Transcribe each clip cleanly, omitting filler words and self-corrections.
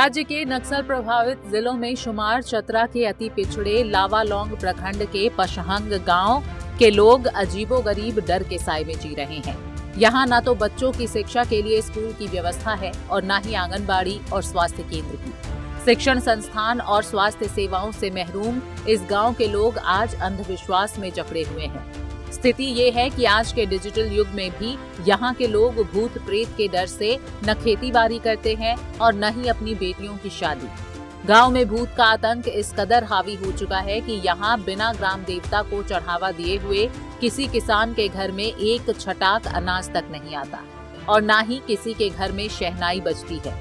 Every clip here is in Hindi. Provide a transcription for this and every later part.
राज्य के नक्सल प्रभावित जिलों में शुमार चतरा के अति पिछड़े लावालौंग प्रखंड के पशहंग गांव के लोग अजीबोगरीब डर के साए में जी रहे हैं। यहाँ न तो बच्चों की शिक्षा के लिए स्कूल की व्यवस्था है और न ही आंगनबाड़ी और स्वास्थ्य केंद्र की। शिक्षण संस्थान और स्वास्थ्य सेवाओं से महरूम इस गांव के लोग आज अंधविश्वास में जकड़े हुए हैं। स्थिति ये है कि आज के डिजिटल युग में भी यहाँ के लोग भूत प्रेत के डर से न खेती बाड़ी करते हैं और न ही अपनी बेटियों की शादी। गांव में भूत का आतंक इस कदर हावी हो चुका है कि यहाँ बिना ग्राम देवता को चढ़ावा दिए हुए किसी किसान के घर में एक छटाक अनाज तक नहीं आता और न ही किसी के घर में शहनाई बजती है।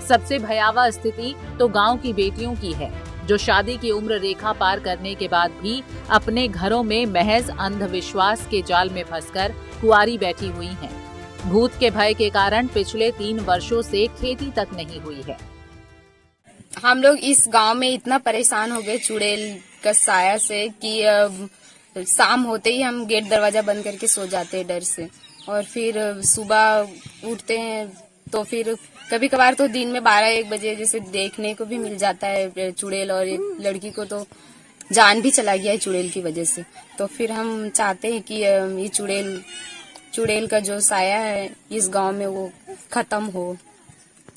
सबसे भयावह स्थिति तो गांव की बेटियों की है, जो शादी की उम्र रेखा पार करने के बाद भी अपने घरों में महज अंधविश्वास के जाल में फंसकर कुंवारी बैठी हुई हैं। भूत के भय के कारण पिछले 3 वर्षों से खेती तक नहीं हुई है। हम लोग इस गांव में इतना परेशान हो गए चुड़ैल का साया से कि शाम होते ही हम गेट दरवाजा बंद करके सो जाते हैं डर से, और फिर सुबह उठते हैं तो फिर कभी कभार तो दिन में 12-1 बजे जैसे देखने को भी मिल जाता है चुड़ैल, और एक लड़की को तो जान भी चला गया है चुड़ैल की वजह से। तो फिर हम चाहते हैं कि ये चुड़ैल का जो साया है इस गांव में वो खत्म हो,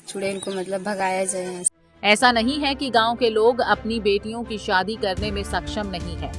चुड़ैल को मतलब भगाया जाए। ऐसा नहीं है कि गांव के लोग अपनी बेटियों की शादी करने में सक्षम नहीं है।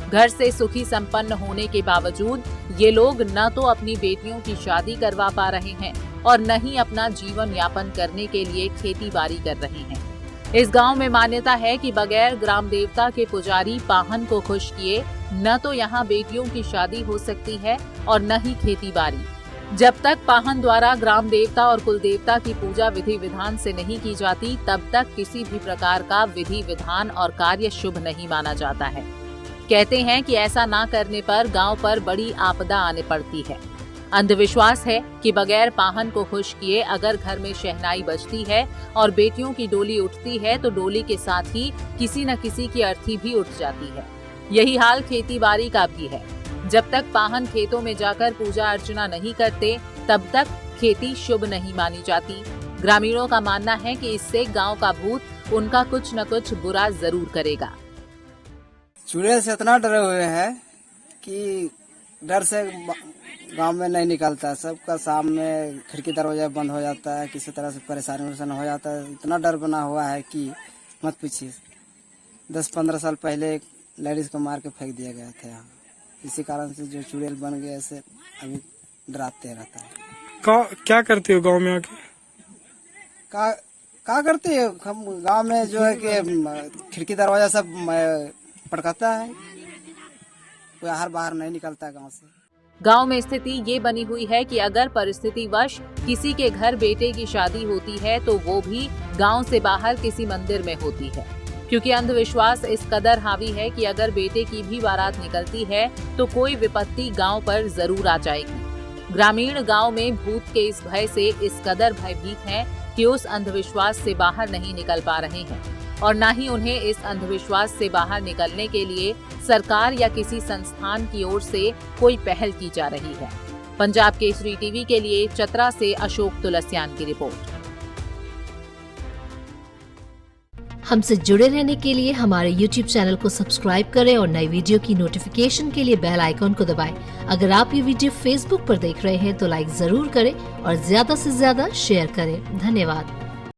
घर से सुखी संपन्न होने के बावजूद ये लोग न तो अपनी बेटियों की शादी करवा पा रहे हैं और न ही अपना जीवन यापन करने के लिए खेती बाड़ी कर रहे हैं। इस गांव में मान्यता है कि बगैर ग्राम देवता के पुजारी पाहन को खुश किए न तो यहाँ बेटियों की शादी हो सकती है और न ही खेती बाड़ी। जब तक पाहन द्वारा ग्राम देवता और कुल देवता की पूजा विधि विधान से नहीं की जाती, तब तक किसी भी प्रकार का विधि विधान और कार्य शुभ नहीं माना जाता है। कहते हैं कि ऐसा ना करने पर गांव पर बड़ी आपदा आने पड़ती है। अंधविश्वास है कि बगैर पाहन को खुश किए अगर घर में शहनाई बजती है और बेटियों की डोली उठती है तो डोली के साथ ही किसी न किसी की अर्थी भी उठ जाती है। यही हाल खेती बाड़ी का भी है। जब तक पाहन खेतों में जाकर पूजा अर्चना नहीं करते, तब तक खेती शुभ नहीं मानी जाती। ग्रामीणों का मानना है कि इससे गांव का भूत उनका कुछ न कुछ बुरा जरूर करेगा। चुड़ैल से इतना डरे हुए हैं कि डर से गांव में नहीं निकलता। सबका शाम में खिड़की दरवाजा बंद हो जाता है, किसी तरह से परेशानी हो जाता है। इतना डर बना हुआ है कि मत पूछिए। 10-15 साल पहले एक लेडीज को मार के फेंक दिया गया था यहाँ। इसी कारण से जो चुड़ैल बन गए ऐसे अभी डराते रहता है। क्या करते हो गांव में आके? क्या करते हो? हम गांव में जो है कि खिड़की दरवाजा सब पटकाता है, कोई बाहर नहीं निकलता गांव से। गांव में स्थिति ये बनी हुई है कि अगर परिस्थितिवश किसी के घर बेटे की शादी होती है तो वो भी गांव से बाहर किसी मंदिर में होती है, क्योंकि अंधविश्वास इस कदर हावी है कि अगर बेटे की भी बारात निकलती है तो कोई विपत्ति गांव पर जरूर आ जाएगी। ग्रामीण गांव में भूत के इस भय से इस कदर भयभीत हैं कि उस अंधविश्वास से बाहर नहीं निकल पा रहे हैं और न ही उन्हें इस अंधविश्वास से बाहर निकलने के लिए सरकार या किसी संस्थान की ओर से कोई पहल की जा रही है। पंजाब केसरी टीवी के लिए चतरा से अशोक तुलसियान की रिपोर्ट। हमसे जुड़े रहने के लिए हमारे YouTube चैनल को सब्सक्राइब करें और नई वीडियो की नोटिफिकेशन के लिए बेल आइकॉन को दबाएं। अगर आप ये वीडियो Facebook पर देख रहे हैं तो लाइक जरूर करें और ज्यादा से ज्यादा शेयर करें। धन्यवाद।